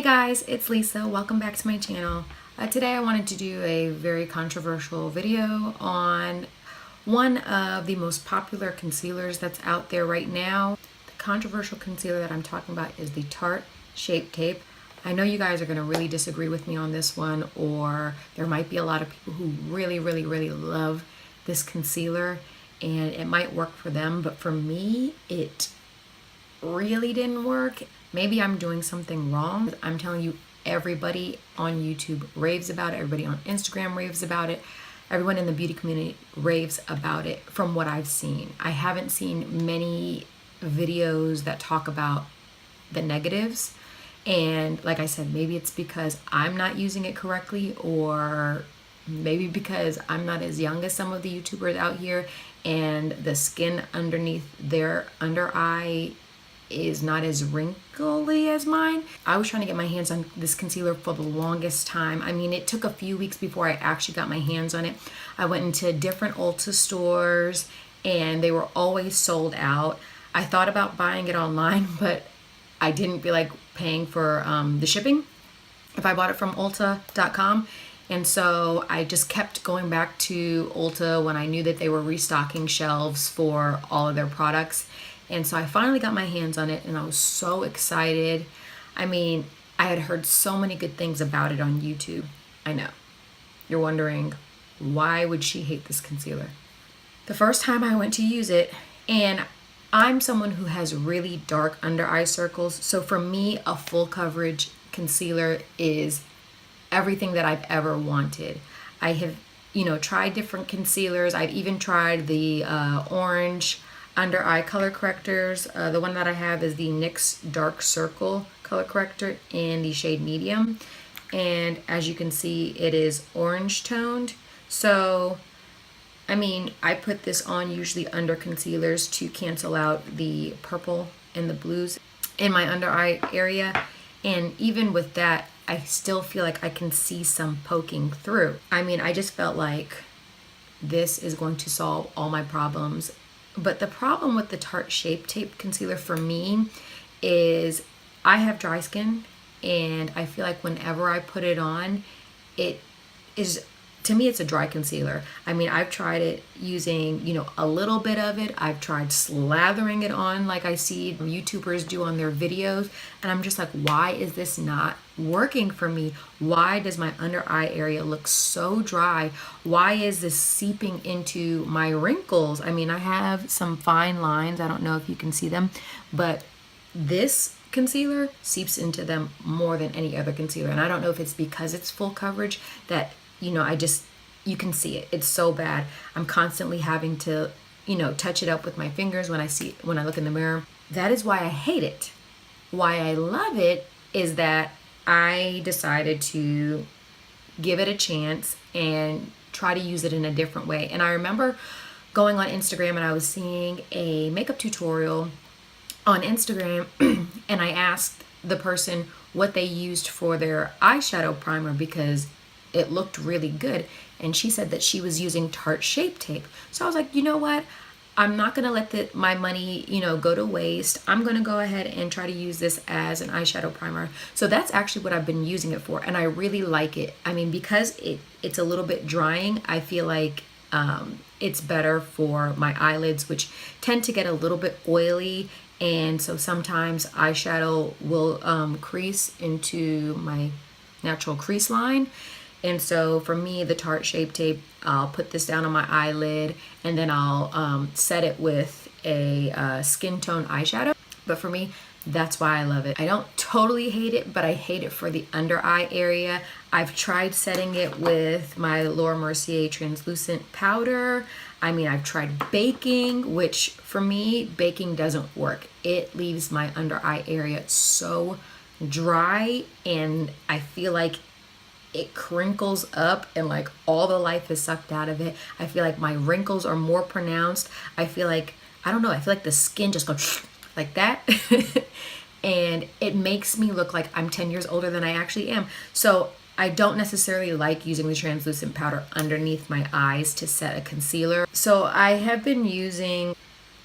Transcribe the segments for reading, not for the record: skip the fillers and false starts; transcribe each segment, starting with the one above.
guys, it's Lisa. Welcome back to my channel. Today I wanted to do a very controversial video on one of the most popular concealers that's out there right now. The controversial concealer that I'm talking about is the Tarte Shape Tape. I know you guys are going to really disagree with me on this one, or there might be a lot of people who really love this concealer and it might work for them, but for me it really didn't work. Maybe I'm doing something wrong. I'm telling you, everybody on YouTube raves about it. Everybody on Instagram raves about it. Everyone in the beauty community raves about it from what I've seen. I haven't seen many videos that talk about the negatives. And like I said, maybe it's because I'm not using it correctly, or maybe because I'm not as young as some of the YouTubers out here and the skin underneath their under eye is not as wrinkly as mine. I was trying to get my hands on this concealer for the longest time. I mean, it took a few weeks before I actually got my hands on it. I went into different Ulta stores and they were always sold out. I thought about buying it online, but I didn't feel like paying for the shipping if I bought it from Ulta.com. And so I just kept going back to Ulta when I knew that they were restocking shelves for all of their products. And so I finally got my hands on it and I was so excited. I mean, I had heard so many good things about it on YouTube. I know. You're wondering, why would she hate this concealer? The first time I went to use it, and I'm someone who has really dark under eye circles, so for me, a full coverage concealer is everything that I've ever wanted. I have, tried different concealers. I've even tried the orange under eye color correctors. The one that I have is the NYX Dark Circle color corrector in the shade medium. And as you can see, it is orange toned. So, I mean, I put this on usually under concealers to cancel out the purple and the blues in my under eye area. And even with that, I still feel like I can see some poking through. I mean, I just felt like this is going to solve all my problems. But the problem with the Tarte Shape Tape concealer for me is I have dry skin, and I feel like whenever I put it on, it is, to me, it's a dry concealer. I mean, I've tried it using, a little bit of it. I've tried slathering it on like I see YouTubers do on their videos. And I'm just like, why is this not working for me? Why does my under eye area look so dry? Why is this seeping into my wrinkles? I mean, I have some fine lines. I don't know if you can see them, but this concealer seeps into them more than any other concealer. And I don't know if it's because it's full coverage that you can see it. It's so bad. I'm constantly having to, touch it up with my fingers when I look in the mirror. That is why I hate it. Why I love it is that I decided to give it a chance and try to use it in a different way. And I remember going on Instagram and I was seeing a makeup tutorial on Instagram and I asked the person what they used for their eyeshadow primer because it looked really good, and she said that she was using Tarte Shape Tape. So I was like, you know what, I'm not gonna let my money go to waste. I'm gonna go ahead and try to use this as an eyeshadow primer. So that's actually what I've been using it for, and I really like it. I mean, because it's a little bit drying, I feel like it's better for my eyelids, which tend to get a little bit oily, and so sometimes eyeshadow will crease into my natural crease line. And so for me, the Tarte Shape Tape, I'll put this down on my eyelid and then I'll set it with a skin tone eyeshadow. But for me, that's why I love it. I don't totally hate it, but I hate it for the under eye area. I've tried setting it with my Laura Mercier translucent powder. I mean, I've tried baking, which for me, baking doesn't work. It leaves my under eye area so dry, and I feel like it crinkles up and like all the life is sucked out of it. I feel like my wrinkles are more pronounced. I feel like, I don't know, I feel like the skin just goes like that. And it makes me look like I'm 10 years older than I actually am. So I don't necessarily like using the translucent powder underneath my eyes to set a concealer. So I have been using,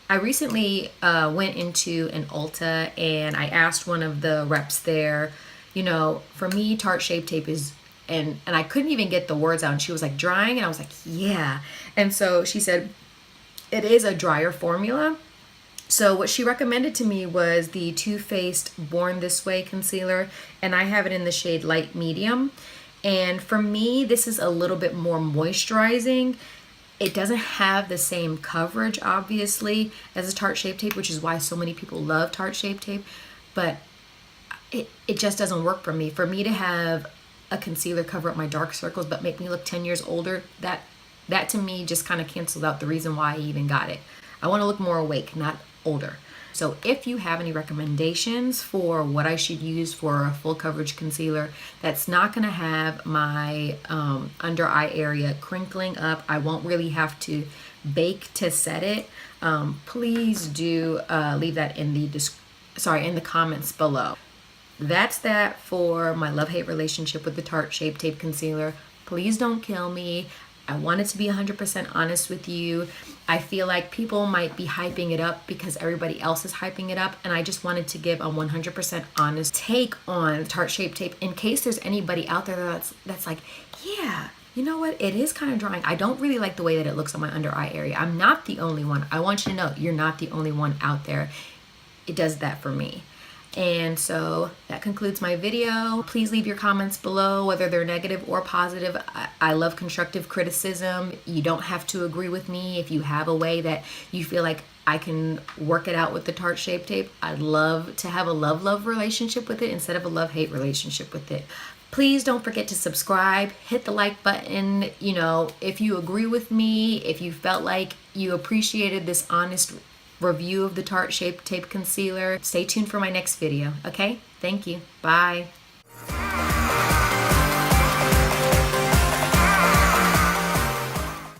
I recently went into an Ulta and I asked one of the reps there, You know, for me, Tarte Shape Tape is, and I couldn't even get the words out. And she was like, drying? And I was like, yeah. And so she said, it is a drier formula. So what she recommended to me was the Too Faced Born This Way concealer, and I have it in the shade light medium. And for me, this is a little bit more moisturizing. It doesn't have the same coverage, obviously, as a Tarte Shape Tape, which is why so many people love Tarte Shape Tape, but it just doesn't work for me. For me to have a concealer cover up my dark circles but make me look 10 years older, that to me just kind of canceled out the reason why I even got it. I want to look more awake, not older. So if you have any recommendations for what I should use for a full coverage concealer that's not going to have my under eye area crinkling up, I won't really have to bake to set it, please do leave that in the comments below. That's that for my love-hate relationship with the Tarte Shape Tape Concealer. Please don't kill me. I wanted to be 100% honest with you. I feel like people might be hyping it up because everybody else is hyping it up, and I just wanted to give a 100% honest take on Tarte Shape Tape in case there's anybody out there that's like, yeah, you know what, it is kind of drying. I don't really like the way that it looks on my under eye area. I'm not the only one. I want you to know you're not the only one out there. It does that for me. And so that concludes my video. Please leave your comments below, whether they're negative or positive. I love constructive criticism. You don't have to agree with me. If you have a way that you feel like I can work it out with the Tarte Shape Tape, I'd love to have a love-love relationship with it instead of a love-hate relationship with it. Please don't forget to subscribe, hit the like button. You know, if you agree with me, if you felt like you appreciated this honest review of the Tarte Shape Tape Concealer. Stay tuned for my next video, okay? Thank you. Bye.